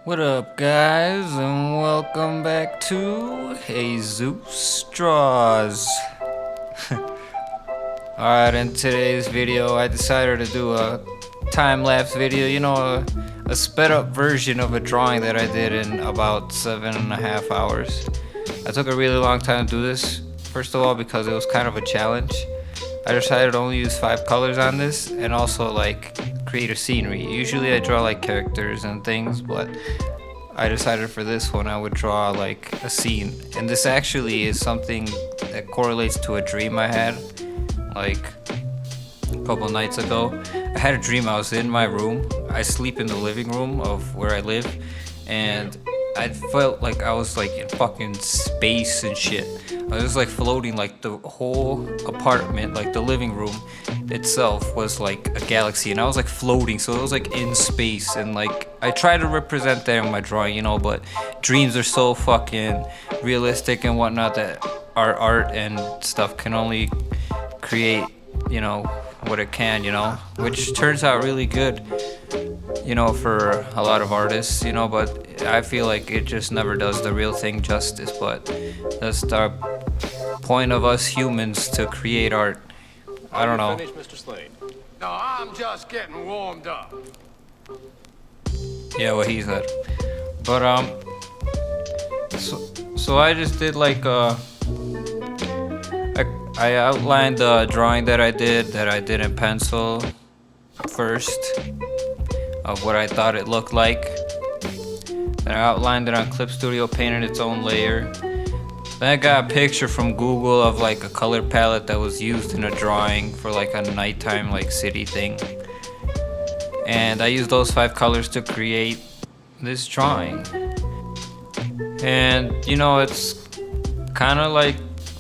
What up, guys, and welcome back to Jesusdrawz. Alright, in today's video, I decided to do a time-lapse video, a sped-up version of a drawing that I did in about 7.5 hours. I took a really long time to do this, first of all because it was kind of a challenge. I decided to only use 5 colors on this, and also create a scenery. Usually I draw characters and things, but I decided for this one I would draw a scene. And this actually is something that correlates to a dream I had a couple nights ago. I had a dream I was in my room. I sleep in the living room of where I live, and I felt like I was in fucking space and shit. I was just floating, the whole apartment, the living room itself was a galaxy, and I was floating, so it was in space. And I try to represent that in my drawing, but dreams are so fucking realistic and whatnot that our art and stuff can only create, what it can, which turns out really good, for a lot of artists, but I feel like it just never does the real thing justice. But that's the point of us humans, to create art. I don't know. Mr. Slade? No, I'm just getting warmed up. Yeah, what he said. But so I just did I outlined the drawing that I did in pencil first, of what I thought it looked like. Then I outlined it on Clip Studio, painted its own layer. Then I got a picture from Google of a color palette that was used in a drawing for a nighttime city thing. And I used those 5 colors to create this drawing. And it's kind of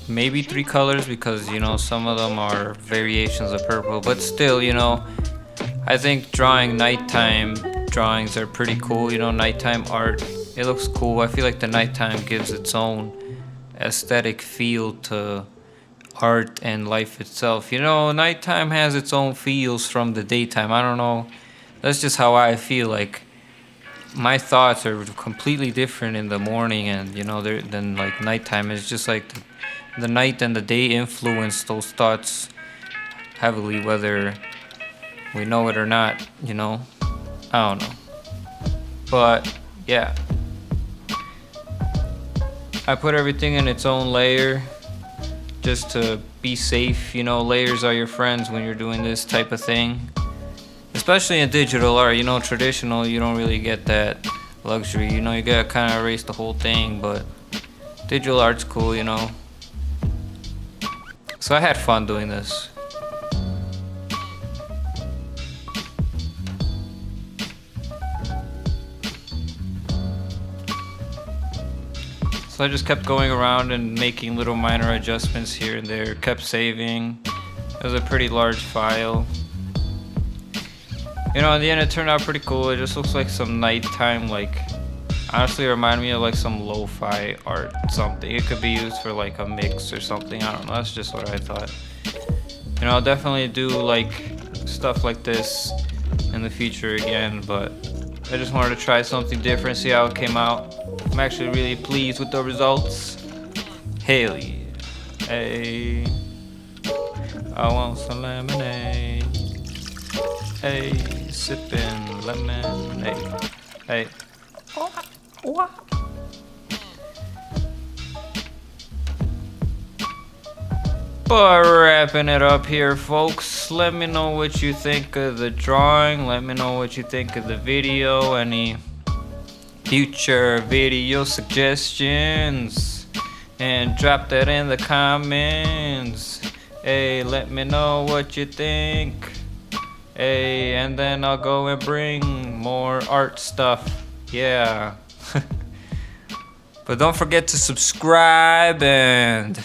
maybe 3 colors, because some of them are variations of purple, but still, I think drawing nighttime drawings are pretty cool. Nighttime art, it looks cool. I feel like the nighttime gives its own aesthetic feel to art and life itself. Nighttime has its own feels from the daytime. I don't know, that's just how I feel. My thoughts are completely different in the morning, and than nighttime. It's just the night and the day influence those thoughts heavily, whether we know it or not. I don't know, but yeah, I put everything in its own layer just to be safe. Layers are your friends when you're doing this type of thing, especially in digital art. Traditional, you don't really get that luxury. You gotta kind of erase the whole thing, but digital art's cool. So I had fun doing this. So I just kept going around and making little minor adjustments here and there, kept saving. It was a pretty large file. In the end it turned out pretty cool. It just looks like some nighttime, honestly it reminded me of some lo-fi art, something. It could be used for a mix or something, I don't know, that's just what I thought. I'll definitely do stuff like this in the future again, but I just wanted to try something different, see how it came out. I'm actually really pleased with the results. Hell yeah. Hey, I want some lemonade. Hey, sipping lemonade. Hey. But wrapping it up here, folks. Let me know what you think of the drawing. Let me know what you think of the video. Any future video suggestions, and drop that in the comments. Hey, let me know what you think. Hey, and then I'll go and bring more art stuff. Yeah. But don't forget to subscribe and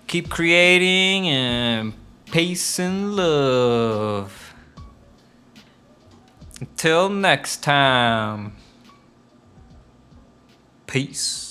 keep creating, and peace and love. Until next time. Peace.